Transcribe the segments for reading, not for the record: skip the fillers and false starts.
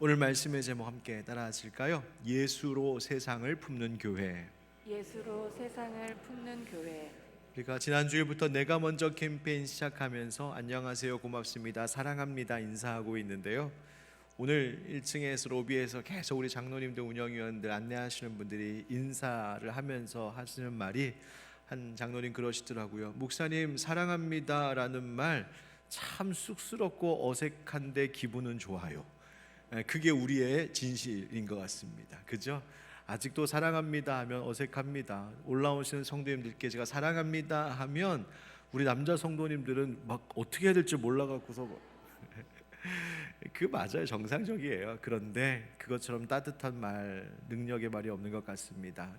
오늘 말씀의 제목 함께 따라하실까요? 예수로 세상을 품는 교회. 예수로 세상을 품는 교회. 우리가 지난주일부터 내가 먼저 캠페인 시작하면서 안녕하세요, 고맙습니다, 사랑합니다 인사하고 있는데요, 오늘 1층에서 로비에서 계속 우리 장로님들, 운영위원들, 안내하시는 분들이 인사를 하면서 하시는 말이, 한 장로님 그러시더라고요. 목사님 사랑합니다라는 말 참 쑥스럽고 어색한데 기분은 좋아요. 그게 우리의 진실인 것 같습니다. 그죠? 아직도 사랑합니다 하면 어색합니다. 올라오시는 성도님들께 제가 사랑합니다 하면 우리 남자 성도님들은 막 어떻게 해야 될지 몰라갖고서 그 맞아요, 정상적이에요. 그런데 그것처럼 따뜻한 말, 능력의 말이 없는 것 같습니다.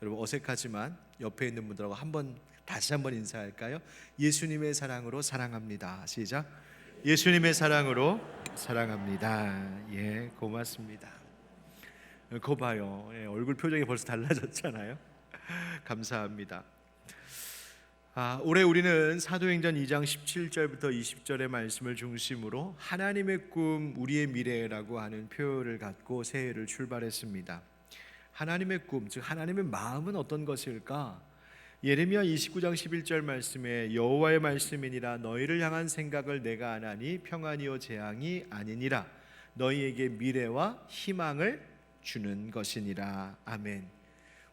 여러분 어색하지만 옆에 있는 분들하고 다시 한번 인사할까요? 예수님의 사랑으로 사랑합니다. 시작. 예수님의 사랑으로 사랑합니다. 예, 고맙습니다. 그거 봐요. 예, 얼굴 표정이 벌써 달라졌잖아요. 감사합니다. 올해 우리는 사도행전 2장 17절부터 20절의 말씀을 중심으로 하나님의 꿈, 우리의 미래라고 하는 표현을 갖고 새해를 출발했습니다. 하나님의 꿈, 즉 하나님의 마음은 어떤 것일까? 예레미야 29장 11절 말씀에 여호와의 말씀이니라 너희를 향한 생각을 내가 아나니 평안이요 재앙이 아니니라 너희에게 미래와 희망을 주는 것이니라. 아멘.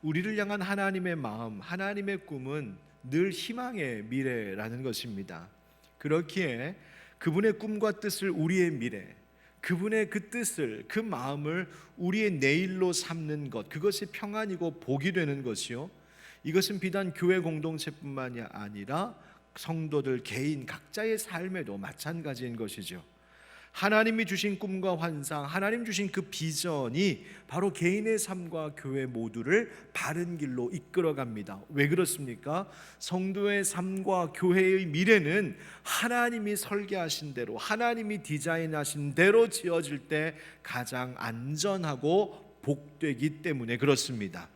우리를 향한 하나님의 마음, 하나님의 꿈은 늘 희망의 미래라는 것입니다. 그렇기에 그분의 꿈과 뜻을 우리의 미래, 그분의 그 뜻을, 그 마음을 우리의 내일로 삼는 것, 그것이 평안이고 복이 되는 것이요, 이것은 비단 교회 공동체뿐만이 아니라 성도들 개인 각자의 삶에도 마찬가지인 것이죠. 하나님이 주신 꿈과 환상, 하나님 주신 그 비전이 바로 개인의 삶과 교회 모두를 바른 길로 이끌어갑니다. 왜 그렇습니까? 성도의 삶과 교회의 미래는 하나님이 설계하신 대로, 하나님이 디자인하신 대로 지어질 때 가장 안전하고 복되기 때문에 그렇습니다.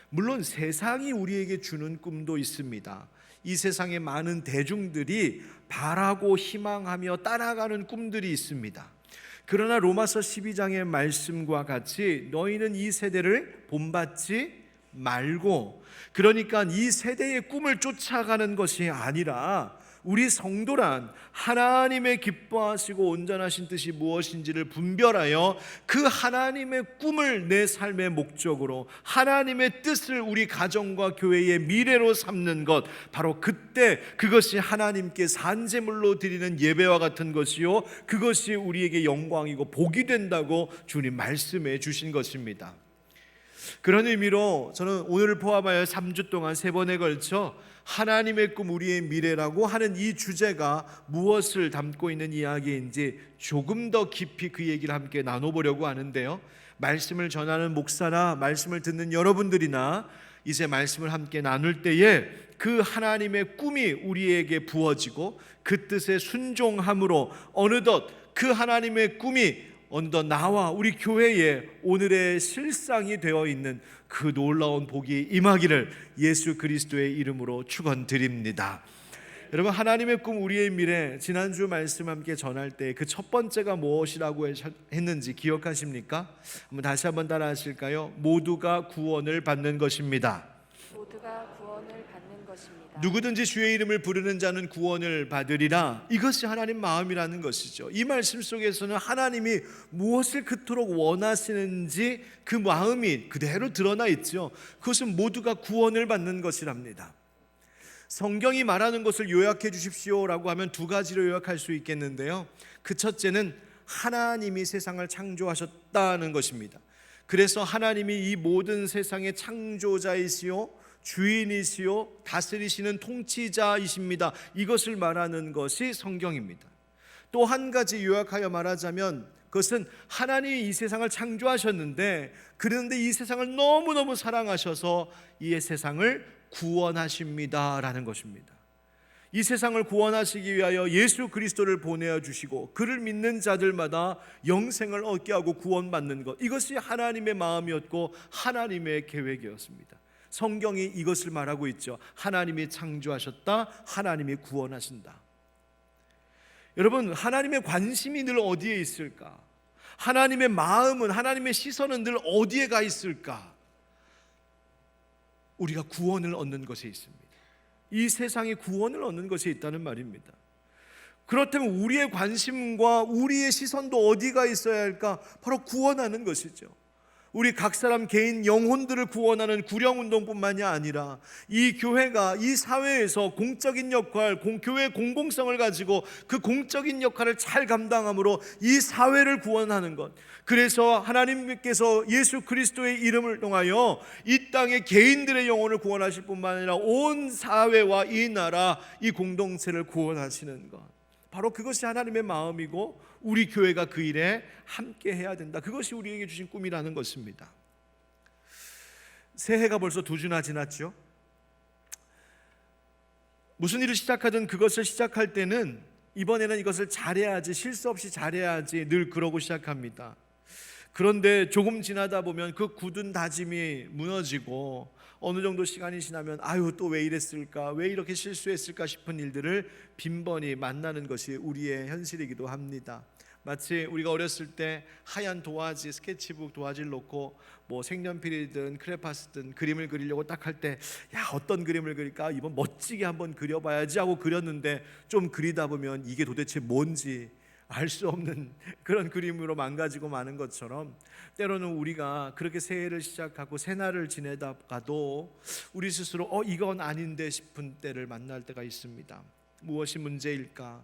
물론 세상이 우리에게 주는 꿈도 있습니다. 이 세상의 많은 대중들이 바라고 희망하며 따라가는 꿈들이 있습니다. 그러나 로마서 12장의 말씀과 같이 너희는 이 세대를 본받지 말고, 그러니까 이 세대의 꿈을 쫓아가는 것이 아니라 우리 성도란 하나님의 기뻐하시고 온전하신 뜻이 무엇인지를 분별하여 그 하나님의 꿈을 내 삶의 목적으로, 하나님의 뜻을 우리 가정과 교회의 미래로 삼는 것, 바로 그때 그것이 하나님께 산제물로 드리는 예배와 같은 것이요, 그것이 우리에게 영광이고 복이 된다고 주님 말씀해 주신 것입니다. 그런 의미로 저는 오늘을 포함하여 3주 동안 3번에 걸쳐 하나님의 꿈, 우리의 미래라고 하는 이 주제가 무엇을 담고 있는 이야기인지 조금 더 깊이 그 얘기를 함께 나눠보려고 하는데요, 말씀을 전하는 목사나 말씀을 듣는 여러분들이나 이제 말씀을 함께 나눌 때에 그 하나님의 꿈이 우리에게 부어지고 그 뜻에 순종함으로 어느덧 그 하나님의 꿈이 어느덧 나와 우리 교회에 오늘의 실상이 되어 있는 그 놀라운 복이 임하기를 예수 그리스도의 이름으로 축원드립니다. 여러분, 하나님의 꿈, 우리의 미래, 지난주 말씀 함께 전할 때 그 첫 번째가 무엇이라고 했는지 기억하십니까? 다시 한번 따라 하실까요? 모두가 구원을 받는 것입니다. 모두가 구원을 받는 것입니다. 누구든지 주의 이름을 부르는 자는 구원을 받으리라. 이것이 하나님 마음이라는 것이죠. 이 말씀 속에서는 하나님이 무엇을 그토록 원하시는지 그 마음이 그대로 드러나 있죠. 그것은 모두가 구원을 받는 것이랍니다. 성경이 말하는 것을 요약해 주십시오라고 하면 두 가지로 요약할 수 있겠는데요, 그 첫째는 하나님이 세상을 창조하셨다는 것입니다. 그래서 하나님이 이 모든 세상의 창조자이시요 주인이시요 다스리시는 통치자이십니다. 이것을 말하는 것이 성경입니다. 또 한 가지 요약하여 말하자면 그것은 하나님이 이 세상을 창조하셨는데, 그런데 이 세상을 너무너무 사랑하셔서 이 세상을 구원하십니다라는 것입니다. 이 세상을 구원하시기 위하여 예수 그리스도를 보내어 주시고 그를 믿는 자들마다 영생을 얻게 하고 구원받는 것, 이것이 하나님의 마음이었고 하나님의 계획이었습니다. 성경이 이것을 말하고 있죠. 하나님이 창조하셨다, 하나님이 구원하신다. 여러분, 하나님의 관심이 늘 어디에 있을까? 하나님의 마음은, 하나님의 시선은 늘 어디에 가 있을까? 우리가 구원을 얻는 것에 있습니다. 이 세상에 구원을 얻는 것이 있다는 말입니다. 그렇다면 우리의 관심과 우리의 시선도 어디가 있어야 할까? 바로 구원하는 것이죠. 우리 각 사람 개인 영혼들을 구원하는 구령운동뿐만이 아니라 이 교회가 이 사회에서 공적인 역할, 교회의 공공성을 가지고 그 공적인 역할을 잘 감당함으로 이 사회를 구원하는 것. 그래서 하나님께서 예수 그리스도의 이름을 통하여 이 땅의 개인들의 영혼을 구원하실 뿐만 아니라 온 사회와 이 나라, 이 공동체를 구원하시는 것. 바로 그것이 하나님의 마음이고 우리 교회가 그 일에 함께 해야 된다. 그것이 우리에게 주신 꿈이라는 것입니다. 새해가 벌써 2주나 지났죠. 무슨 일을 시작하든 그것을 시작할 때는 이번에는 이것을 잘해야지, 실수 없이 잘해야지 늘 그러고 시작합니다. 그런데 조금 지나다 보면 그 굳은 다짐이 무너지고 어느 정도 시간이 지나면 아유 또 왜 이랬을까, 왜 이렇게 실수했을까 싶은 일들을 빈번히 만나는 것이 우리의 현실이기도 합니다. 마치 우리가 어렸을 때 하얀 도화지, 스케치북 도화지를 놓고 뭐 색연필이든 크레파스든 그림을 그리려고 딱 할 때 야 어떤 그림을 그릴까, 이번 멋지게 한번 그려봐야지 하고 그렸는데 좀 그리다 보면 이게 도대체 뭔지 알 수 없는 그런 그림으로 망가지고 마는 것처럼 때로는 우리가 그렇게 새해를 시작하고 새날을 지내다가도 우리 스스로 이건 아닌데 싶은 때를 만날 때가 있습니다. 무엇이 문제일까?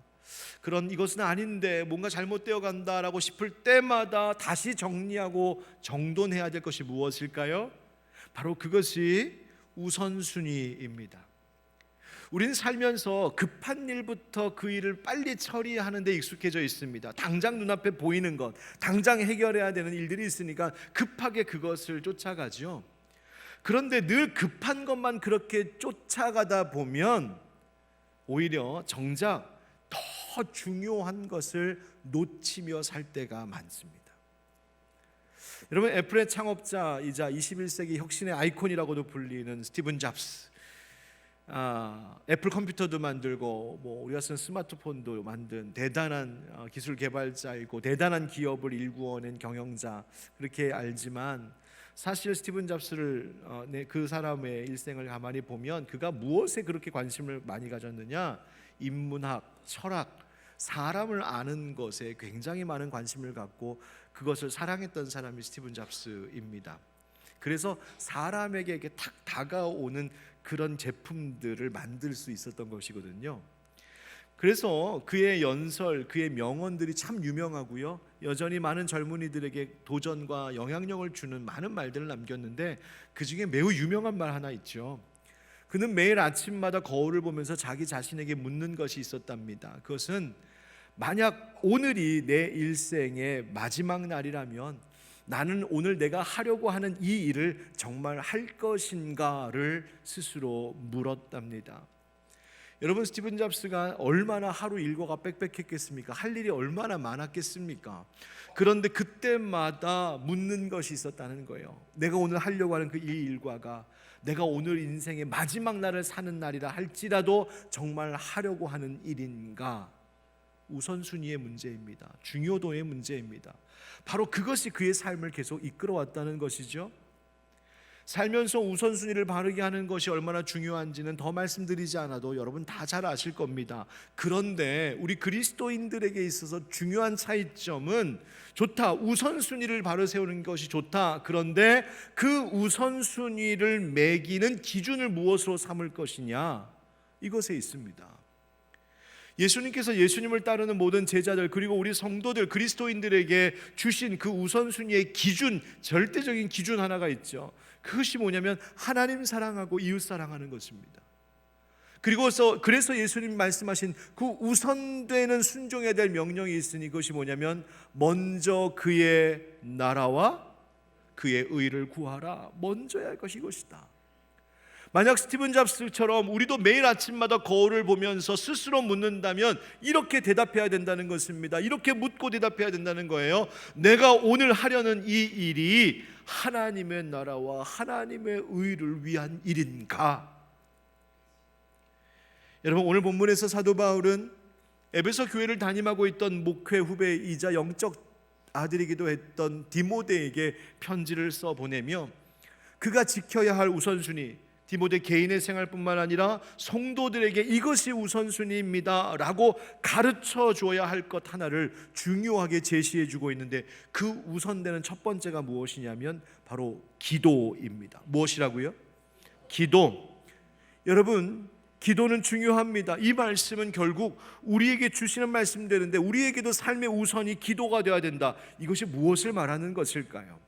그런 이것은 아닌데 뭔가 잘못되어 간다라고 싶을 때마다 다시 정리하고 정돈해야 될 것이 무엇일까요? 바로 그것이 우선순위입니다. 우리는 살면서 급한 일부터 그 일을 빨리 처리하는 데 익숙해져 있습니다. 당장 눈앞에 보이는 것, 당장 해결해야 되는 일들이 있으니까 급하게 그것을 쫓아가죠. 그런데 늘 급한 것만 그렇게 쫓아가다 보면 오히려 정작 더 중요한 것을 놓치며 살 때가 많습니다. 여러분, 애플의 창업자이자 21세기 혁신의 아이콘이라고도 불리는 스티븐 잡스, 애플 컴퓨터도 만들고 우리가 쓰는 스마트폰도 만든 대단한 기술 개발자이고 대단한 기업을 일구어낸 경영자, 그렇게 알지만 사실 스티븐 잡스를 그 사람의 일생을 가만히 보면 그가 무엇에 그렇게 관심을 많이 가졌느냐? 인문학, 철학, 사람을 아는 것에 굉장히 많은 관심을 갖고 그것을 사랑했던 사람이 스티븐 잡스입니다. 그래서 사람에게 이렇게 탁 다가오는 그런 제품들을 만들 수 있었던 것이거든요. 그래서 그의 연설, 그의 명언들이 참 유명하고요. 여전히 많은 젊은이들에게 도전과 영향력을 주는 많은 말들을 남겼는데 그 중에 매우 유명한 말 하나 있죠. 그는 매일 아침마다 거울을 보면서 자기 자신에게 묻는 것이 있었답니다. 그것은 만약 오늘이 내 일생의 마지막 날이라면 나는 오늘 내가 하려고 하는 이 일을 정말 할 것인가를 스스로 물었답니다. 여러분, 스티븐 잡스가 얼마나 하루 일과가 빽빽했겠습니까? 할 일이 얼마나 많았겠습니까? 그런데 그때마다 묻는 것이 있었다는 거예요. 내가 오늘 하려고 하는 그 이 일과가 내가 오늘 인생의 마지막 날을 사는 날이라 할지라도 정말 하려고 하는 일인가? 우선순위의 문제입니다. 중요도의 문제입니다. 바로 그것이 그의 삶을 계속 이끌어왔다는 것이죠. 살면서 우선순위를 바르게 하는 것이 얼마나 중요한지는 더 말씀드리지 않아도 여러분 다 잘 아실 겁니다. 그런데 우리 그리스도인들에게 있어서 중요한 차이점은 좋다, 우선순위를 바로 세우는 것이 좋다. 그런데 그 우선순위를 매기는 기준을 무엇으로 삼을 것이냐, 이것에 있습니다. 예수님께서 예수님을 따르는 모든 제자들 그리고 우리 성도들, 그리스도인들에게 주신 그 우선순위의 기준, 절대적인 기준 하나가 있죠. 그것이 뭐냐면 하나님 사랑하고 이웃 사랑하는 것입니다. 그래서 예수님 말씀하신 그 우선되는 순종해야 될 명령이 있으니 그것이 뭐냐면 먼저 그의 나라와 그의 의를 구하라. 먼저 해야 할 것이 이것이다. 만약 스티븐 잡스처럼 우리도 매일 아침마다 거울을 보면서 스스로 묻는다면 이렇게 대답해야 된다는 것입니다. 이렇게 묻고 대답해야 된다는 거예요. 내가 오늘 하려는 이 일이 하나님의 나라와 하나님의 의를 위한 일인가? 여러분, 오늘 본문에서 사도 바울은 에베소 교회를 담임하고 있던 목회 후배이자 영적 아들이기도 했던 디모데에게 편지를 써 보내며 그가 지켜야 할 우선순위, 디모데 개인의 생활뿐만 아니라 성도들에게 이것이 우선순위입니다 라고 가르쳐 줘야 할 것 하나를 중요하게 제시해 주고 있는데, 그 우선되는 첫 번째가 무엇이냐면 바로 기도입니다. 무엇이라고요? 기도. 여러분, 기도는 중요합니다. 이 말씀은 결국 우리에게 주시는 말씀되는데 우리에게도 삶의 우선이 기도가 되어야 된다. 이것이 무엇을 말하는 것일까요?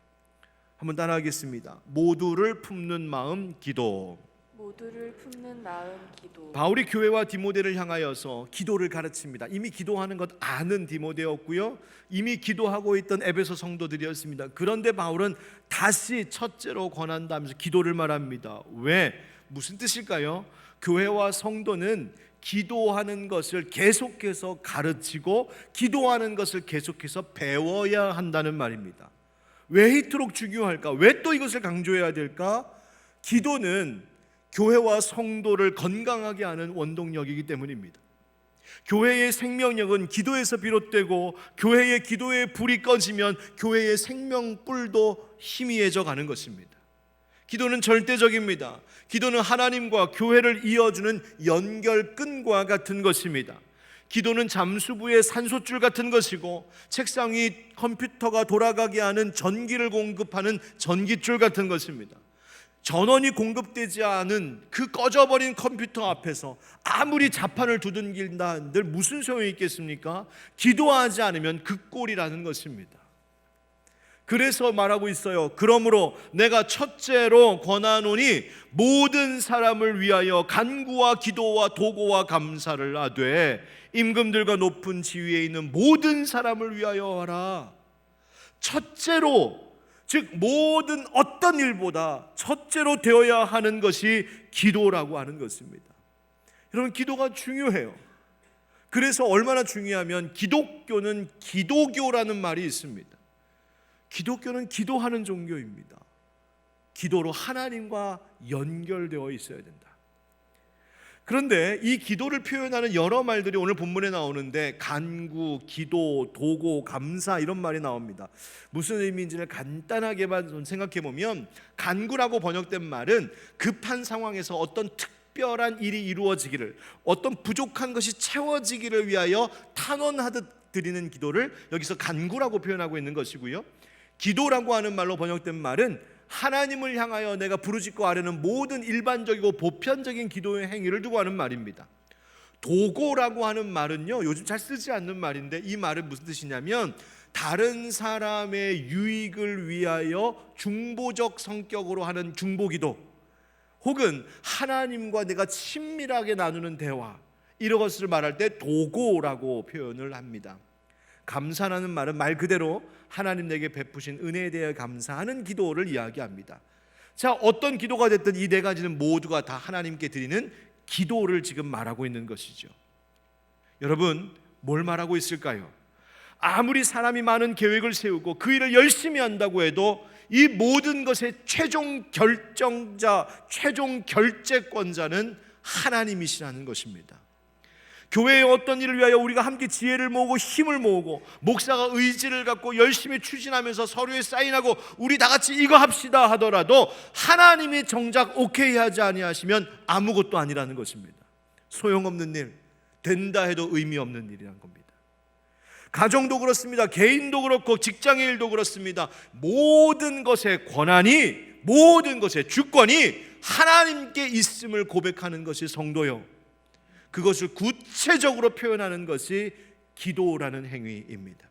한번 따라하겠습니다. 모두를 품는 마음 기도. 모두를 품는 마음 기도. 바울이 교회와 디모데를 향하여서 기도를 가르칩니다. 이미 기도하는 것 아는 디모데였고요, 이미 기도하고 있던 에베소 성도들이었습니다. 그런데 바울은 다시 첫째로 권한다면서 기도를 말합니다. 왜? 무슨 뜻일까요? 교회와 성도는 기도하는 것을 계속해서 가르치고 기도하는 것을 계속해서 배워야 한다는 말입니다. 왜 이토록 중요할까? 왜 또 이것을 강조해야 될까? 기도는 교회와 성도를 건강하게 하는 원동력이기 때문입니다. 교회의 생명력은 기도에서 비롯되고 교회의 기도의 불이 꺼지면 교회의 생명불도 희미해져 가는 것입니다. 기도는 절대적입니다. 기도는 하나님과 교회를 이어주는 연결끈과 같은 것입니다. 기도는 잠수부의 산소줄 같은 것이고 책상 위 컴퓨터가 돌아가게 하는 전기를 공급하는 전기줄 같은 것입니다. 전원이 공급되지 않은 그 꺼져버린 컴퓨터 앞에서 아무리 자판을 두들긴다 한들 무슨 소용이 있겠습니까? 기도하지 않으면 그 꼴이라는 것입니다. 그래서 말하고 있어요. 그러므로 내가 첫째로 권하노니 모든 사람을 위하여 간구와 기도와 도고와 감사를 하되 임금들과 높은 지위에 있는 모든 사람을 위하여 하라. 첫째로, 즉 모든 어떤 일보다 첫째로 되어야 하는 것이 기도라고 하는 것입니다. 여러분, 기도가 중요해요. 그래서 얼마나 중요하면 기독교는 기도교라는 말이 있습니다. 기독교는 기도하는 종교입니다. 기도로 하나님과 연결되어 있어야 된다. 그런데 이 기도를 표현하는 여러 말들이 오늘 본문에 나오는데 간구, 기도, 도고, 감사 이런 말이 나옵니다. 무슨 의미인지를 간단하게만 생각해 보면 간구라고 번역된 말은 급한 상황에서 어떤 특별한 일이 이루어지기를, 어떤 부족한 것이 채워지기를 위하여 탄원하듯 드리는 기도를 여기서 간구라고 표현하고 있는 것이고요, 기도라고 하는 말로 번역된 말은 하나님을 향하여 내가 부르짖고 아뢰는 모든 일반적이고 보편적인 기도의 행위를 두고 하는 말입니다. 도고라고 하는 말은요, 요즘 잘 쓰지 않는 말인데 이 말은 무슨 뜻이냐면 다른 사람의 유익을 위하여 중보적 성격으로 하는 중보기도, 혹은 하나님과 내가 친밀하게 나누는 대화, 이런 것을 말할 때 도고라고 표현을 합니다. 감사라는 말은 말 그대로 하나님 내게 베푸신 은혜에 대해 감사하는 기도를 이야기합니다. 자, 어떤 기도가 됐든 이 네 가지는 모두가 다 하나님께 드리는 기도를 지금 말하고 있는 것이죠. 여러분, 뭘 말하고 있을까요? 아무리 사람이 많은 계획을 세우고 그 일을 열심히 한다고 해도 이 모든 것의 최종 결정자, 최종 결재권자는 하나님이시라는 것입니다. 교회의 어떤 일을 위하여 우리가 함께 지혜를 모으고 힘을 모으고 목사가 의지를 갖고 열심히 추진하면서 서류에 사인하고 우리 다 같이 이거 합시다 하더라도 하나님이 정작 오케이 하지 아니하시면 아무것도 아니라는 것입니다. 소용없는 일, 된다 해도 의미 없는 일이란 겁니다. 가정도 그렇습니다. 개인도 그렇고 직장의 일도 그렇습니다. 모든 것의 권한이, 모든 것의 주권이 하나님께 있음을 고백하는 것이 성도요, 그것을 구체적으로 표현하는 것이 기도라는 행위입니다.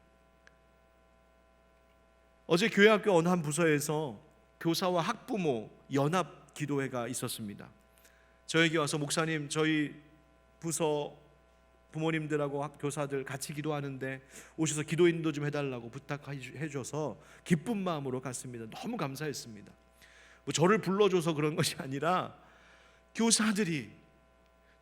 어제 교회학교 어느 한 부서에서 교사와 학부모 연합 기도회가 있었습니다. 저에게 와서 목사님, 저희 부서 부모님들하고 교사들 같이 기도하는데 오셔서 기도 인도 좀 해달라고 부탁해 줘서 기쁜 마음으로 갔습니다. 너무 감사했습니다. 뭐 저를 불러줘서 그런 것이 아니라 교사들이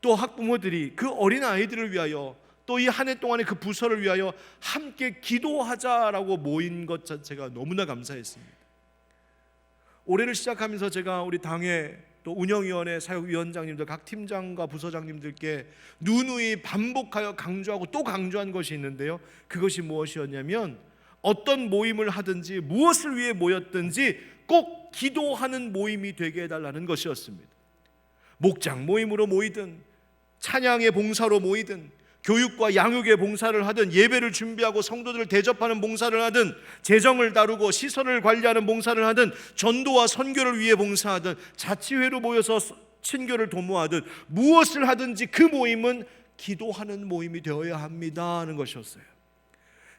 또 학부모들이 그 어린 아이들을 위하여 또 이 한 해 동안의 그 부서를 위하여 함께 기도하자라고 모인 것 자체가 너무나 감사했습니다. 올해를 시작하면서 제가 우리 당회 또 운영위원회 사역위원장님들 각 팀장과 부서장님들께 누누이 반복하여 강조하고 또 강조한 것이 있는데요, 그것이 무엇이었냐면 어떤 모임을 하든지 무엇을 위해 모였든지 꼭 기도하는 모임이 되게 해달라는 것이었습니다. 목장 모임으로 모이든 찬양의 봉사로 모이든 교육과 양육의 봉사를 하든 예배를 준비하고 성도들을 대접하는 봉사를 하든 재정을 다루고 시설을 관리하는 봉사를 하든 전도와 선교를 위해 봉사하든 자치회로 모여서 친교를 도모하든 무엇을 하든지 그 모임은 기도하는 모임이 되어야 합니다 하는 것이었어요.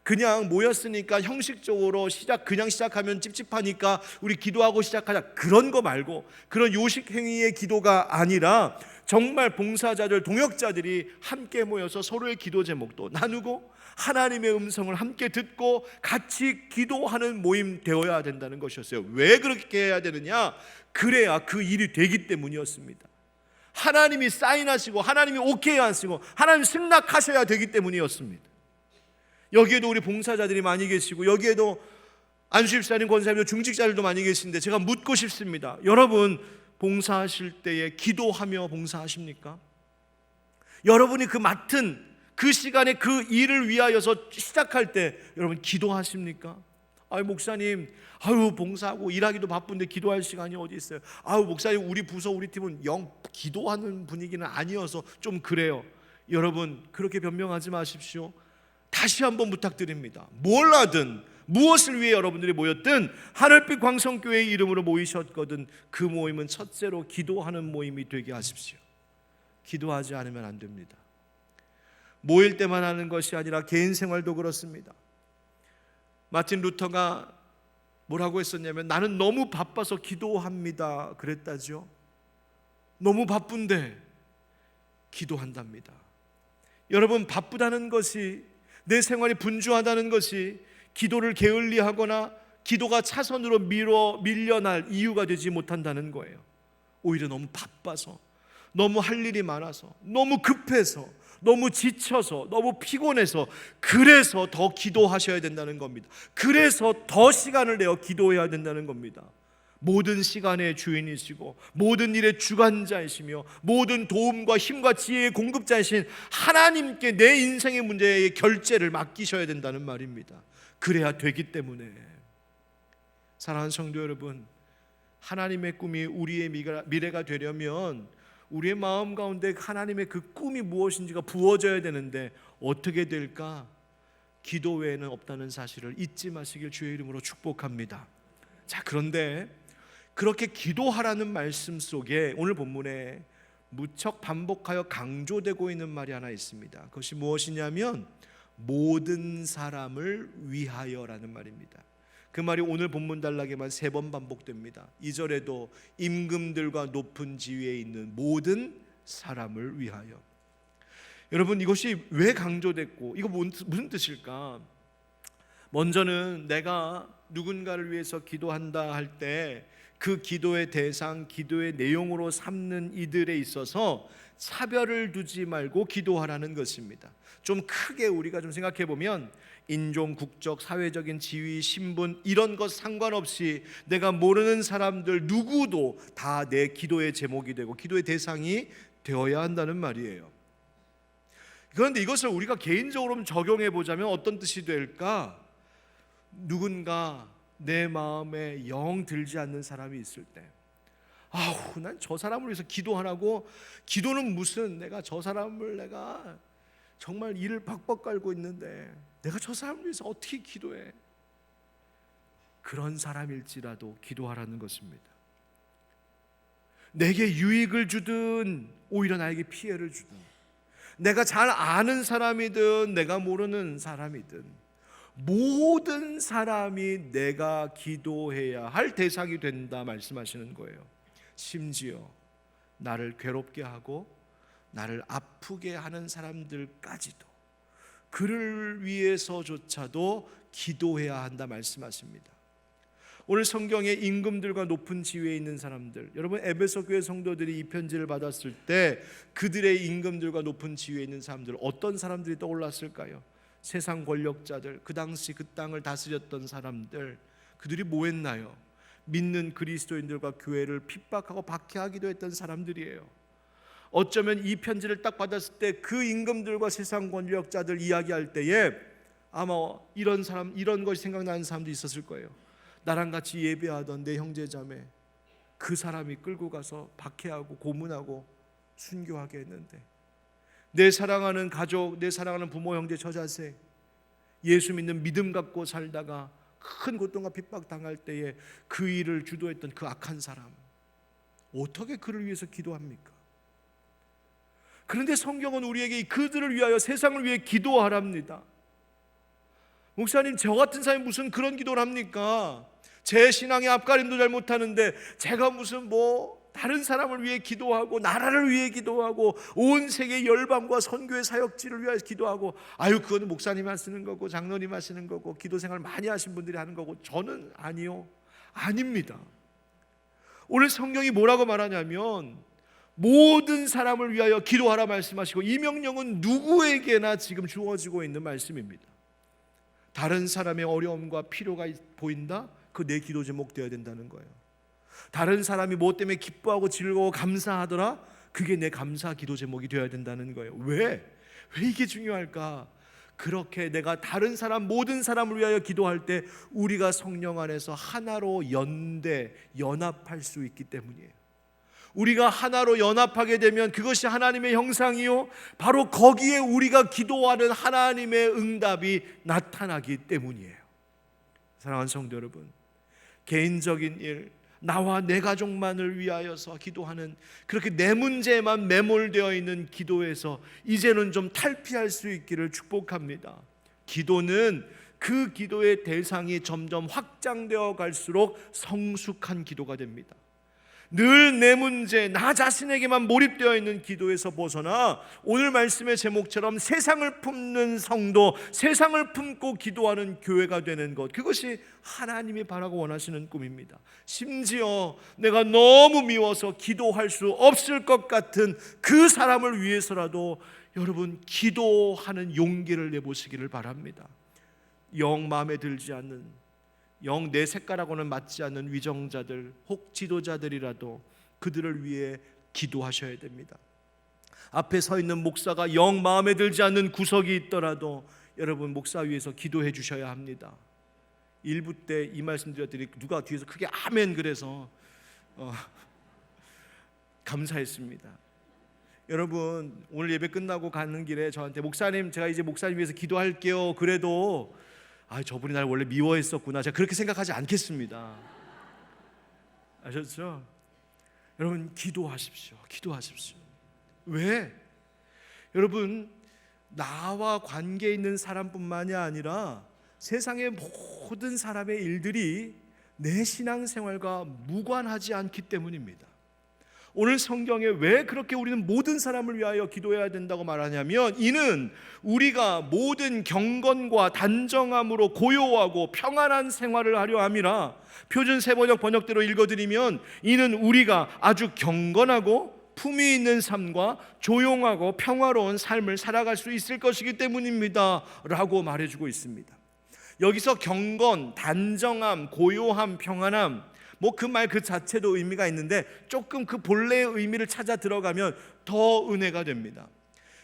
그냥 모였으니까 형식적으로 그냥 시작하면 찝찝하니까 우리 기도하고 시작하자, 그런 거 말고, 그런 요식 행위의 기도가 아니라 정말 봉사자들, 동역자들이 함께 모여서 서로의 기도 제목도 나누고 하나님의 음성을 함께 듣고 같이 기도하는 모임 되어야 된다는 것이었어요. 왜 그렇게 해야 되느냐? 그래야 그 일이 되기 때문이었습니다. 하나님이 사인하시고 하나님이 오케이 하시고 하나님 승낙하셔야 되기 때문이었습니다. 여기에도 우리 봉사자들이 많이 계시고 여기에도 안수집사님, 권사님도 중직자들도 많이 계신데 제가 묻고 싶습니다. 여러분 봉사하실 때에 기도하며 봉사하십니까? 여러분이 그 맡은 그 시간에 그 일을 위하여서 시작할 때 여러분 기도하십니까? 아유 목사님, 아유 봉사하고 일하기도 바쁜데 기도할 시간이 어디 있어요? 아유 목사님, 우리 부서 우리 팀은 영 기도하는 분위기는 아니어서 좀 그래요. 여러분 그렇게 변명하지 마십시오. 다시 한번 부탁드립니다. 뭘 하든 무엇을 위해 여러분들이 모였든 하늘빛 광성교회의 이름으로 모이셨거든 그 모임은 첫째로 기도하는 모임이 되게 하십시오. 기도하지 않으면 안 됩니다. 모일 때만 하는 것이 아니라 개인 생활도 그렇습니다. 마틴 루터가 뭐라고 했었냐면 나는 너무 바빠서 기도합니다 그랬다죠. 너무 바쁜데 기도한답니다. 여러분 바쁘다는 것이, 내 생활이 분주하다는 것이 기도를 게을리하거나 기도가 차선으로 밀려날 이유가 되지 못한다는 거예요. 오히려 너무 바빠서, 너무 할 일이 많아서, 너무 급해서, 너무 지쳐서, 너무 피곤해서, 그래서 더 기도하셔야 된다는 겁니다. 그래서 더 시간을 내어 기도해야 된다는 겁니다. 모든 시간의 주인이시고 모든 일의 주관자이시며 모든 도움과 힘과 지혜의 공급자이신 하나님께 내 인생의 문제의 결제를 맡기셔야 된다는 말입니다. 그래야 되기 때문에 사랑하는 성도 여러분, 하나님의 꿈이 우리의 미래가 되려면 우리의 마음 가운데 하나님의 그 꿈이 무엇인지가 부어져야 되는데 어떻게 될까? 기도 외에는 없다는 사실을 잊지 마시길 주의 이름으로 축복합니다. 자, 그런데 그렇게 기도하라는 말씀 속에 오늘 본문에 무척 반복하여 강조되고 있는 말이 하나 있습니다. 그것이 무엇이냐면 모든 사람을 위하여라는 말입니다. 그 말이 오늘 본문 단락에만 3번 반복됩니다. 2절에도 임금들과 높은 지위에 있는 모든 사람을 위하여. 여러분 이것이 왜 강조됐고 이거 무슨 뜻일까? 먼저는 내가 누군가를 위해서 기도한다 할 때 그 기도의 대상, 기도의 내용으로 삼는 이들에 있어서 차별을 두지 말고 기도하라는 것입니다. 좀 크게 우리가 좀 생각해 보면 인종, 국적, 사회적인 지위, 신분 이런 것 상관없이 내가 모르는 사람들 누구도 다 내 기도의 제목이 되고 기도의 대상이 되어야 한다는 말이에요. 그런데 이것을 우리가 개인적으로 적용해 보자면 어떤 뜻이 될까? 누군가 내 마음에 영 들지 않는 사람이 있을 때, 아우 난 저 사람을 위해서 기도하라고, 기도는 무슨, 내가 저 사람을 내가 정말 이를 박박 깔고 있는데 내가 저 사람을 위해서 어떻게 기도해? 그런 사람일지라도 기도하라는 것입니다. 내게 유익을 주든 오히려 나에게 피해를 주든, 내가 잘 아는 사람이든 내가 모르는 사람이든 모든 사람이 내가 기도해야 할 대상이 된다 말씀하시는 거예요. 심지어 나를 괴롭게 하고 나를 아프게 하는 사람들까지도 그를 위해서조차도 기도해야 한다 말씀하십니다. 오늘 성경에 임금들과 높은 지위에 있는 사람들, 여러분 에베소 교회 성도들이 이 편지를 받았을 때 그들의 임금들과 높은 지위에 있는 사람들, 어떤 사람들이 떠올랐을까요? 세상 권력자들, 그 당시 그 땅을 다스렸던 사람들, 그들이 뭐 했나요? 믿는 그리스도인들과 교회를 핍박하고 박해하기도 했던 사람들이에요. 어쩌면 이 편지를 딱 받았을 때 그 임금들과 세상 권력자들 이야기할 때에 아마 이런 사람, 이런 것이 생각나는 사람도 있었을 거예요. 나랑 같이 예배하던 내 형제자매, 그 사람이 끌고 가서 박해하고 고문하고 순교하게 했는데, 내 사랑하는 가족, 내 사랑하는 부모, 형제, 저자세, 예수 믿는 믿음 갖고 살다가 큰 고통과 핍박 당할 때에 그 일을 주도했던 그 악한 사람, 어떻게 그를 위해서 기도합니까? 그런데 성경은 우리에게 그들을 위하여, 세상을 위해 기도하랍니다. 목사님, 저 같은 사람이 무슨 그런 기도를 합니까? 제 신앙의 앞가림도 잘 못하는데 제가 무슨 다른 사람을 위해 기도하고 나라를 위해 기도하고 온 세계 열방과 선교의 사역지를 위해 기도하고, 그거는 목사님 하시는 거고 장로님 하시는 거고 기도 생활 많이 하신 분들이 하는 거고, 저는 아니요, 아닙니다. 오늘 성경이 뭐라고 말하냐면 모든 사람을 위하여 기도하라 말씀하시고, 이 명령은 누구에게나 지금 주어지고 있는 말씀입니다. 다른 사람의 어려움과 필요가 보인다? 그 내 기도 제목 되어야 된다는 거예요. 다른 사람이 뭐 때문에 기뻐하고 즐거워 감사하더라? 그게 내 감사 기도 제목이 되어야 된다는 거예요. 왜 이게 중요할까? 그렇게 내가 다른 사람, 모든 사람을 위하여 기도할 때 우리가 성령 안에서 하나로 연합할 수 있기 때문이에요. 우리가 하나로 연합하게 되면 그것이 하나님의 형상이요, 바로 거기에 우리가 기도하는 하나님의 응답이 나타나기 때문이에요. 사랑하는 성도 여러분, 개인적인 일, 나와 내 가족만을 위하여서 기도하는, 그렇게 내 문제에만 매몰되어 있는 기도에서 이제는 좀 탈피할 수 있기를 축복합니다. 기도는 그 기도의 대상이 점점 확장되어 갈수록 성숙한 기도가 됩니다. 늘 내 문제, 나 자신에게만 몰입되어 있는 기도에서 벗어나 오늘 말씀의 제목처럼 세상을 품는 성도, 세상을 품고 기도하는 교회가 되는 것, 그것이 하나님이 바라고 원하시는 꿈입니다. 심지어 내가 너무 미워서 기도할 수 없을 것 같은 그 사람을 위해서라도 여러분 기도하는 용기를 내보시기를 바랍니다. 영 마음에 들지 않는, 영 내 색깔하고는 맞지 않는 위정자들, 혹 지도자들이라도 그들을 위해 기도하셔야 됩니다. 앞에 서 있는 목사가 영 마음에 들지 않는 구석이 있더라도 여러분 목사 위해서 기도해 주셔야 합니다. 일부 때 이 말씀 드렸더니 누가 뒤에서 크게 아멘 그래서 감사했습니다. 여러분 오늘 예배 끝나고 가는 길에 저한테, 목사님 제가 이제 목사님 위해서 기도할게요, 그래도 저분이 날 원래 미워했었구나, 제가 그렇게 생각하지 않겠습니다. 아셨죠? 여러분 기도하십시오. 왜? 여러분 나와 관계 있는 사람뿐만이 아니라 세상의 모든 사람의 일들이 내 신앙생활과 무관하지 않기 때문입니다. 오늘 성경에 왜 그렇게 우리는 모든 사람을 위하여 기도해야 된다고 말하냐면, 이는 우리가 모든 경건과 단정함으로 고요하고 평안한 생활을 하려 함이라. 표준 세번역 번역대로 읽어드리면, 이는 우리가 아주 경건하고 품위 있는 삶과 조용하고 평화로운 삶을 살아갈 수 있을 것이기 때문입니다 라고 말해주고 있습니다. 여기서 경건, 단정함, 고요함, 평안함, 그 말 그 자체도 의미가 있는데 조금 그 본래의 의미를 찾아 들어가면 더 은혜가 됩니다.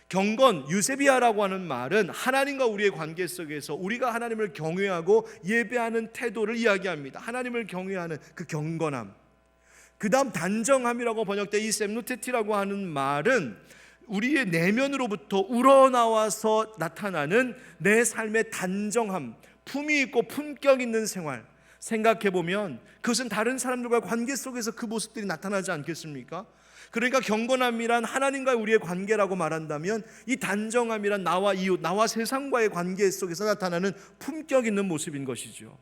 경건, 유세비아라고 하는 말은 하나님과 우리의 관계 속에서 우리가 하나님을 경외하고 예배하는 태도를 이야기합니다. 하나님을 경외하는 그 경건함. 그 다음 단정함이라고 번역된 이 셈노테티라고 하는 말은 우리의 내면으로부터 우러나와서 나타나는 내 삶의 단정함, 품위 있고 품격 있는 생활. 생각해보면 그것은 다른 사람들과 관계 속에서 그 모습들이 나타나지 않겠습니까? 그러니까 경건함이란 하나님과 우리의 관계라고 말한다면, 이 단정함이란 나와 이웃, 나와 세상과의 관계 속에서 나타나는 품격 있는 모습인 것이죠.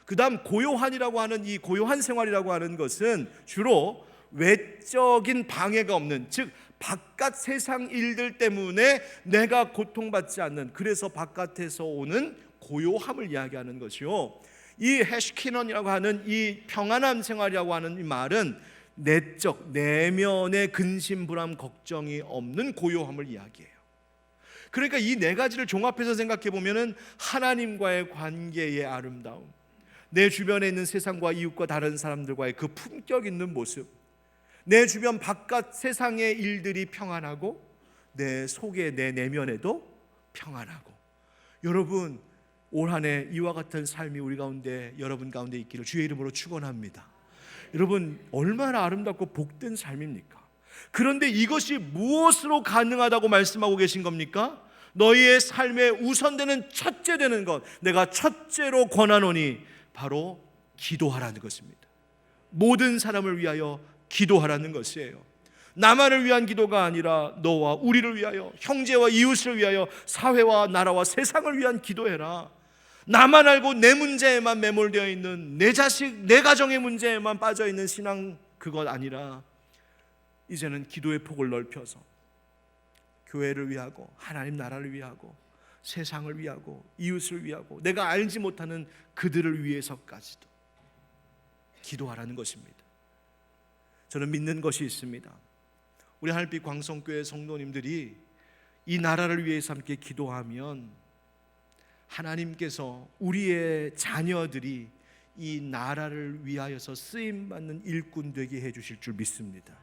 그 다음 고요한이라고 하는, 이 고요한 생활이라고 하는 것은 주로 외적인 방해가 없는, 즉 바깥 세상 일들 때문에 내가 고통받지 않는, 그래서 바깥에서 오는 고요함을 이야기하는 것이요, 이 헤시키논이라고 하는 이 평안한 생활이라고 하는 이 말은 내적, 내면의 근심, 불안, 걱정이 없는 고요함을 이야기해요. 그러니까 이 네 가지를 종합해서 생각해 보면은 하나님과의 관계의 아름다움, 내 주변에 있는 세상과 이웃과 다른 사람들과의 그 품격 있는 모습, 내 주변 바깥 세상의 일들이 평안하고 내 속에, 내 내면에도 평안하고, 여러분, 올 한 해 이와 같은 삶이 우리 가운데, 여러분 가운데 있기를 주의 이름으로 축원합니다. 여러분, 얼마나 아름답고 복된 삶입니까? 그런데 이것이 무엇으로 가능하다고 말씀하고 계신 겁니까? 너희의 삶에 우선되는 첫째 되는 것, 내가 첫째로 권하노니 바로 기도하라는 것입니다. 모든 사람을 위하여 기도하라는 것이에요. 나만을 위한 기도가 아니라 너와 우리를 위하여, 형제와 이웃을 위하여, 사회와 나라와 세상을 위한 기도해라. 나만 알고 내 문제에만 매몰되어 있는, 내 자식, 내 가정의 문제에만 빠져 있는 신앙, 그것 아니라 이제는 기도의 폭을 넓혀서 교회를 위하고, 하나님 나라를 위하고, 세상을 위하고, 이웃을 위하고, 내가 알지 못하는 그들을 위해서까지도 기도하라는 것입니다. 저는 믿는 것이 있습니다. 우리 하늘빛 광성교회 성도님들이 이 나라를 위해서 함께 기도하면 하나님께서 우리의 자녀들이 이 나라를 위하여서 쓰임받는 일꾼 되게 해주실 줄 믿습니다.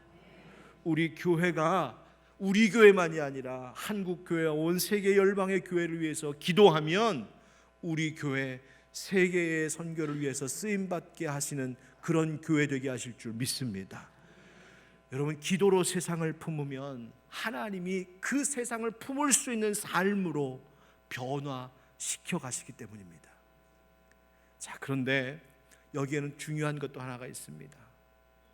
우리 교회가 우리 교회만이 아니라 한국교회와 온 세계 열방의 교회를 위해서 기도하면 우리 교회 세계의 선교를 위해서 쓰임받게 하시는 그런 교회 되게 하실 줄 믿습니다. 여러분, 기도로 세상을 품으면 하나님이 그 세상을 품을 수 있는 삶으로 변화시켜 가시기 때문입니다. 자, 그런데 여기에는 중요한 것도 하나가 있습니다.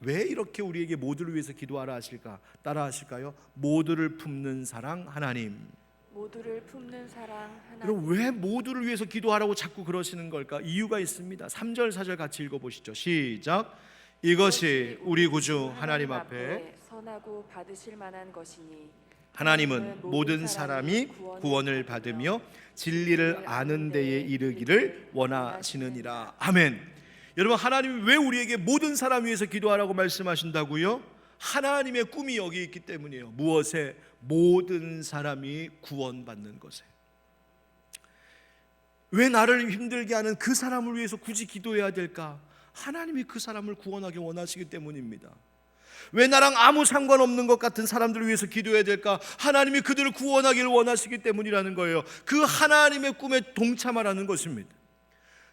왜 이렇게 우리에게 모두를 위해서 기도하라 하실까? 따라 하실까요? 모두를 품는 사랑 하나님. 모두를 품는 사랑 하나님. 그럼 왜 모두를 위해서 기도하라고 자꾸 그러시는 걸까? 이유가 있습니다. 3절 4절 같이 읽어보시죠. 시작. 이것이 우리 구주 하나님 앞에 선하고 받으실 만한 것이니 하나님은 모든 사람이 구원을 받으며 진리를 아는 데에 이르기를 원하시느니라. 아멘. 여러분, 하나님이 왜 우리에게 모든 사람 위해서 기도하라고 말씀하신다고요? 하나님의 꿈이 여기 있기 때문이에요. 무엇에? 모든 사람이 구원받는 것에. 왜 나를 힘들게 하는 그 사람을 위해서 굳이 기도해야 될까? 하나님이 그 사람을 구원하기 원하시기 때문입니다. 왜 나랑 아무 상관없는 것 같은 사람들을 위해서 기도해야 될까? 하나님이 그들을 구원하기를 원하시기 때문이라는 거예요. 그 하나님의 꿈에 동참하라는 것입니다.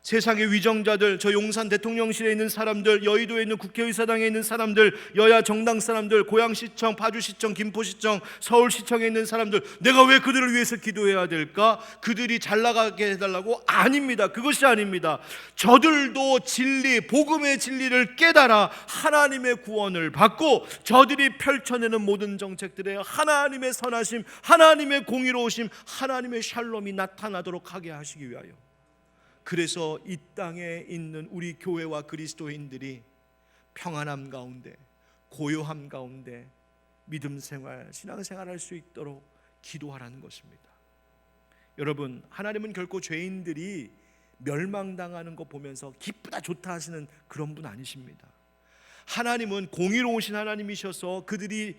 세상의 위정자들, 저 용산 대통령실에 있는 사람들, 여의도에 있는 국회의사당에 있는 사람들, 여야 정당 사람들, 고양시청, 파주시청, 김포시청, 서울시청에 있는 사람들, 내가 왜 그들을 위해서 기도해야 될까? 그들이 잘 나가게 해달라고? 아닙니다. 그것이 아닙니다. 저들도 진리, 복음의 진리를 깨달아 하나님의 구원을 받고 저들이 펼쳐내는 모든 정책들에 하나님의 선하심, 하나님의 공의로우심, 하나님의 샬롬이 나타나도록 하게 하시기 위하여, 그래서 이 땅에 있는 우리 교회와 그리스도인들이 평안함 가운데, 고요함 가운데 믿음 생활, 신앙 생활할 수 있도록 기도하라는 것입니다. 여러분, 하나님은 결코 죄인들이 멸망당하는 거 보면서 기쁘다 좋다 하시는 그런 분 아니십니다. 하나님은 공의로우신 하나님이셔서 그들이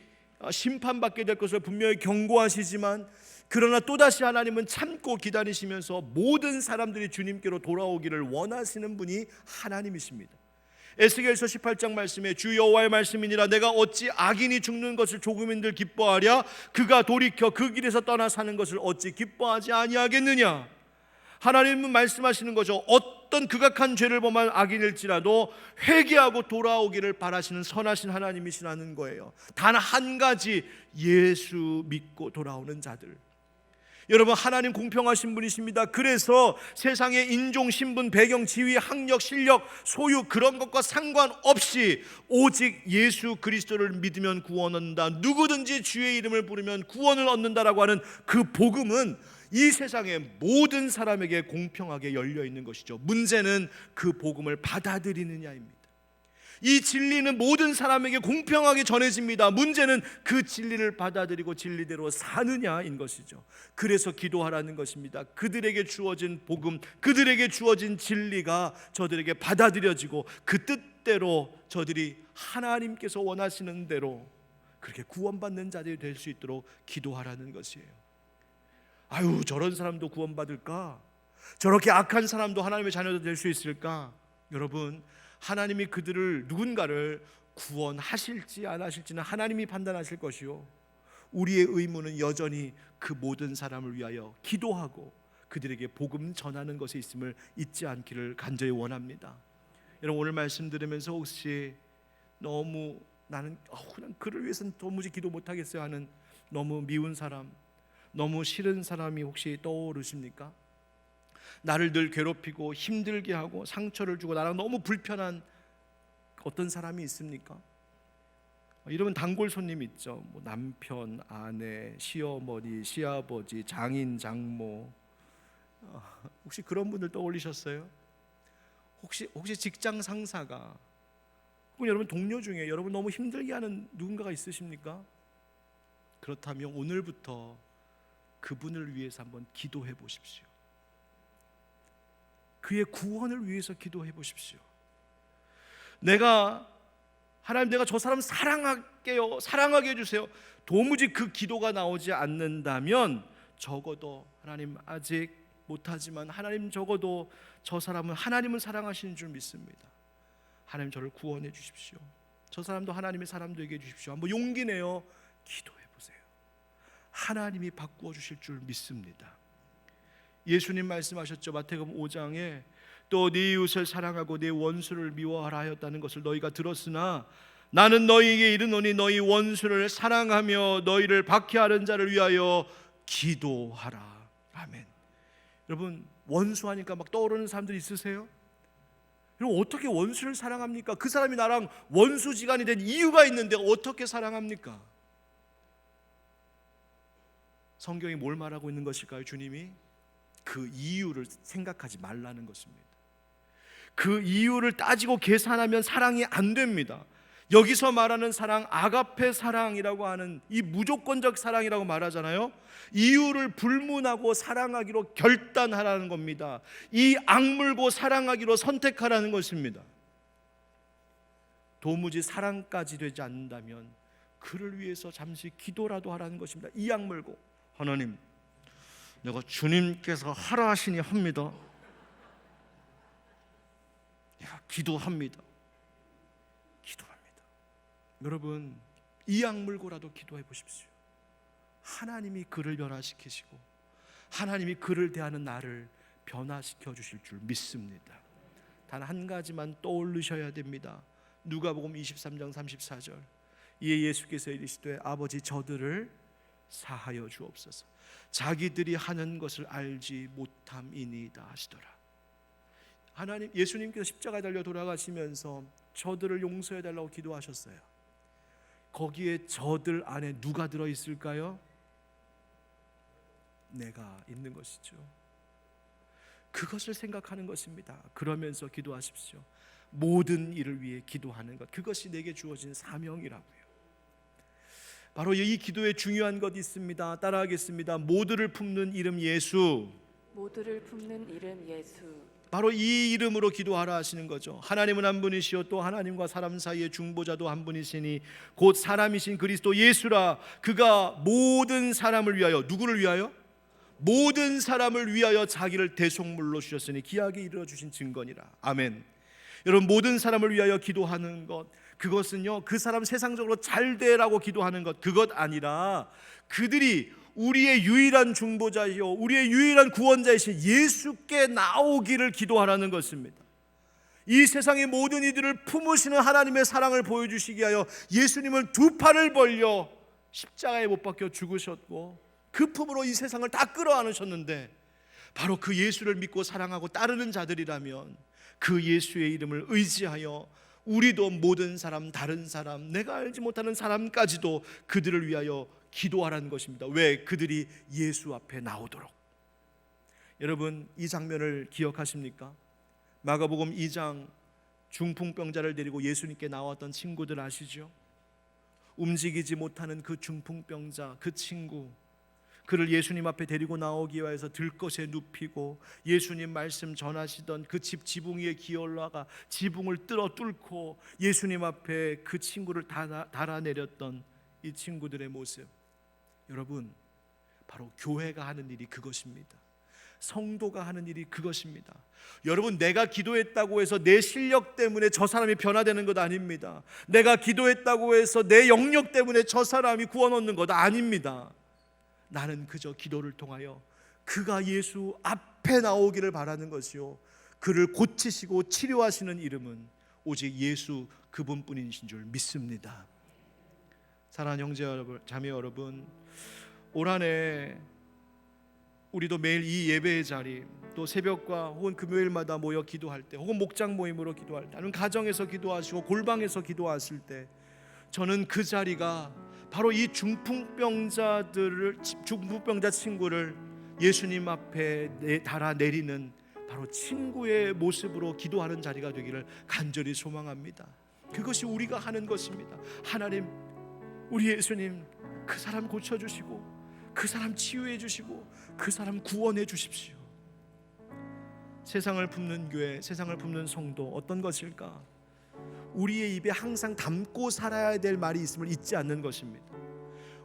심판받게 될 것을 분명히 경고하시지만, 그러나 또다시 하나님은 참고 기다리시면서 모든 사람들이 주님께로 돌아오기를 원하시는 분이 하나님이십니다. 에스겔서 18장 말씀에 주 여호와의 말씀이니라 내가 어찌 악인이 죽는 것을 조금인들 기뻐하랴 그가 돌이켜 그 길에서 떠나 사는 것을 어찌 기뻐하지 아니하겠느냐. 하나님은 말씀하시는 거죠. 어떤 극악한 죄를 범한 악인일지라도 회개하고 돌아오기를 바라시는 선하신 하나님이시라는 거예요. 단 한 가지, 예수 믿고 돌아오는 자들. 여러분, 하나님 공평하신 분이십니다. 그래서 세상의 인종, 신분, 배경, 지위, 학력, 실력, 소유 그런 것과 상관없이 오직 예수 그리스도를 믿으면 구원 얻는다, 누구든지 주의 이름을 부르면 구원을 얻는다라고 하는 그 복음은 이 세상의 모든 사람에게 공평하게 열려 있는 것이죠. 문제는 그 복음을 받아들이느냐입니다. 이 진리는 모든 사람에게 공평하게 전해집니다. 문제는 그 진리를 받아들이고 진리대로 사느냐인 것이죠. 그래서 기도하라는 것입니다. 그들에게 주어진 복음, 그들에게 주어진 진리가 저들에게 받아들여지고 그 뜻대로 저들이 하나님께서 원하시는 대로 그렇게 구원받는 자들이 될 수 있도록 기도하라는 것이에요. 아유, 저런 사람도 구원받을까? 저렇게 악한 사람도 하나님의 자녀가 될 수 있을까? 여러분, 하나님이 그들을, 누군가를 구원하실지 안 하실지는 하나님이 판단하실 것이요, 우리의 의무는 여전히 그 모든 사람을 위하여 기도하고 그들에게 복음 전하는 것에 있음을 잊지 않기를 간절히 원합니다. 여러분, 오늘 말씀 들으면서 혹시 너무 나는 그냥 그를 위해서는 도무지 기도 못하겠어요 하는 너무 미운 사람, 너무 싫은 사람이 혹시 떠오르십니까? 나를 늘 괴롭히고 힘들게 하고 상처를 주고 나랑 너무 불편한 어떤 사람이 있습니까? 이러면 단골 손님 있죠. 뭐 남편, 아내, 시어머니, 시아버지, 장인, 장모. 혹시 그런 분들 떠올리셨어요? 혹시 직장 상사가, 혹은 여러분 동료 중에 여러분 너무 힘들게 하는 누군가가 있으십니까? 그렇다면 오늘부터 그분을 위해서 한번 기도해 보십시오. 그의 구원을 위해서 기도해 보십시오. 하나님, 내가 저 사람 사랑할게요, 사랑하게 해주세요. 도무지 그 기도가 나오지 않는다면 적어도 하나님, 아직 못하지만 하나님, 적어도 저 사람은 하나님을 사랑하시는 줄 믿습니다. 하나님, 저를 구원해 주십시오. 저 사람도 하나님의 사람 되게 해주십시오. 한번 용기 내어 기도해 보세요. 하나님이 바꾸어 주실 줄 믿습니다. 예수님 말씀하셨죠. 마태복음 5장에 또 네 이웃을 사랑하고 네 원수를 미워하라 하였다는 것을 너희가 들었으나 나는 너희에게 이르노니 너희 원수를 사랑하며 너희를 박해하는 자를 위하여 기도하라. 아멘. 여러분, 원수하니까 막 떠오르는 사람들 있으세요? 여러분, 어떻게 원수를 사랑합니까? 그 사람이 나랑 원수지간이 된 이유가 있는데 어떻게 사랑합니까? 성경이 뭘 말하고 있는 것일까요? 주님이 그 이유를 생각하지 말라는 것입니다. 그 이유를 따지고 계산하면 사랑이 안 됩니다. 여기서 말하는 사랑, 아가페 사랑이라고 하는 이 무조건적 사랑이라고 말하잖아요. 이유를 불문하고 사랑하기로 결단하라는 겁니다. 이 악물고 사랑하기로 선택하라는 것입니다. 도무지 사랑까지 되지 않는다면 그를 위해서 잠시 기도라도 하라는 것입니다. 이 악물고, 하나님, 내가 주님께서 하라 하시니 합니다. 내가 기도합니다. 여러분, 이 악물고라도 기도해 보십시오. 하나님이 그를 변화시키시고 하나님이 그를 대하는 나를 변화시켜 주실 줄 믿습니다. 단 한 가지만 떠올리셔야 됩니다. 누가복음 23장 34절, 이에 예수께서 이르시되 아버지, 저들을 사하여 주옵소서. 자기들이 하는 것을 알지 못함이니이다 하시더라. 하나님, 예수님께서 십자가에 달려 돌아가시면서 저들을 용서해 달라고 기도하셨어요. 거기에 저들 안에 누가 들어있을까요? 내가 있는 것이죠. 그것을 생각하는 것입니다. 그러면서 기도하십시오. 모든 일을 위해 기도하는 것, 그것이 내게 주어진 사명이라고요. 바로 이 기도에 중요한 것이 있습니다. 따라하겠습니다. 모두를 품는 이름 예수. 모두를 품는 이름 예수. 바로 이 이름으로 기도하라 하시는 거죠. 하나님은 한 분이시요 또 하나님과 사람 사이의 중보자도 한 분이시니 곧 사람이신 그리스도 예수라. 그가 모든 사람을 위하여, 누구를 위하여? 모든 사람을 위하여 자기를 대속물로 주셨으니 기약에 이르러 주신 증거니라. 아멘. 여러분, 모든 사람을 위하여 기도하는 것, 그것은요, 그 사람 세상적으로 잘 되라고 기도하는 것, 그것 아니라 그들이 우리의 유일한 중보자이요 우리의 유일한 구원자이신 예수께 나오기를 기도하라는 것입니다. 이 세상의 모든 이들을 품으시는 하나님의 사랑을 보여주시기 위하여 예수님은 두 팔을 벌려 십자가에 못 박혀 죽으셨고 그 품으로 이 세상을 다 끌어안으셨는데, 바로 그 예수를 믿고 사랑하고 따르는 자들이라면 그 예수의 이름을 의지하여 우리도 모든 사람, 다른 사람, 내가 알지 못하는 사람까지도 그들을 위하여 기도하라는 것입니다. 왜? 그들이 예수 앞에 나오도록. 여러분, 이 장면을 기억하십니까? 마가복음 2장 중풍병자를 데리고 예수님께 나왔던 친구들 아시죠? 움직이지 못하는 그 중풍병자, 그 친구, 그를 예수님 앞에 데리고 나오기 위해서 들것에 눕히고 예수님 말씀 전하시던 그 집 지붕 위에 기어 올라가 지붕을 뚫고 예수님 앞에 그 친구를 달아내렸던 이 친구들의 모습, 여러분, 바로 교회가 하는 일이 그것입니다. 성도가 하는 일이 그것입니다. 여러분, 내가 기도했다고 해서 내 실력 때문에 저 사람이 변화되는 것 아닙니다. 내가 기도했다고 해서 내 영역 때문에 저 사람이 구원 얻는 것 아닙니다. 나는 그저 기도를 통하여 그가 예수 앞에 나오기를 바라는 것이요, 그를 고치시고 치료하시는 이름은 오직 예수 그분뿐이신 줄 믿습니다. 사랑하는 형제 여러분, 자매 여러분, 올 한 해 우리도 매일 이 예배의 자리, 또 새벽과 혹은 금요일마다 모여 기도할 때, 혹은 목장 모임으로 기도할 때, 아니면 가정에서 기도하시고 골방에서 기도하실 때, 저는 그 자리가 바로 이 중풍병자 친구를 예수님 앞에 달아내리는 바로 친구의 모습으로 기도하는 자리가 되기를 간절히 소망합니다. 그것이 우리가 하는 것입니다. 하나님, 우리 예수님, 그 사람 고쳐주시고, 그 사람 치유해 주시고, 그 사람 구원해 주십시오. 세상을 품는 교회, 세상을 품는 성도, 어떤 것일까? 우리의 입에 항상 담고 살아야 될 말이 있음을 잊지 않는 것입니다.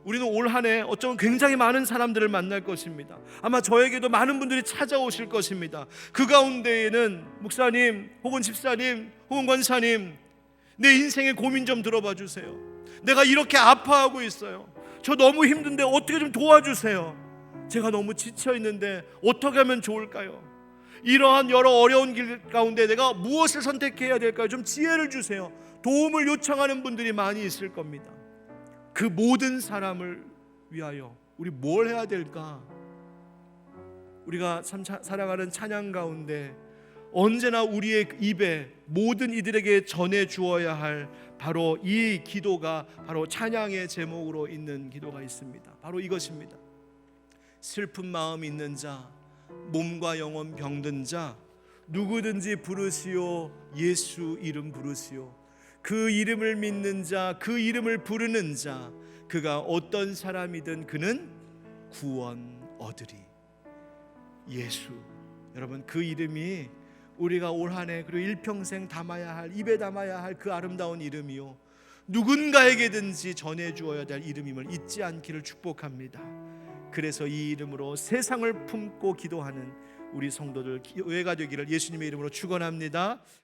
우리는 올 한 해 어쩌면 굉장히 많은 사람들을 만날 것입니다. 아마 저에게도 많은 분들이 찾아오실 것입니다. 그 가운데에는 목사님, 혹은 집사님, 혹은 권사님, 내 인생의 고민 좀 들어봐 주세요. 내가 이렇게 아파하고 있어요. 저 너무 힘든데 어떻게 좀 도와주세요. 제가 너무 지쳐 있는데 어떻게 하면 좋을까요? 이러한 여러 어려운 길 가운데 내가 무엇을 선택해야 될까요? 좀 지혜를 주세요. 도움을 요청하는 분들이 많이 있을 겁니다. 그 모든 사람을 위하여 우리 뭘 해야 될까? 우리가 참 사랑하는 찬양 가운데 언제나 우리의 입에 모든 이들에게 전해 주어야 할 바로 이 기도가 바로 찬양의 제목으로 있는 기도가 있습니다. 바로 이것입니다. 슬픈 마음 있는 자, 몸과 영혼 병든 자, 누구든지 부르시오, 예수 이름 부르시오. 그 이름을 믿는 자, 그 이름을 부르는 자, 그가 어떤 사람이든 그는 구원 얻으리. 예수. 여러분, 그 이름이 우리가 올 한 해 그리고 일평생 담아야 할, 입에 담아야 할 그 아름다운 이름이요, 누군가에게든지 전해 주어야 될 이름임을 잊지 않기를 축복합니다. 그래서 이 이름으로 세상을 품고 기도하는 우리 성도들 교회가 되기를 예수님의 이름으로 축원합니다.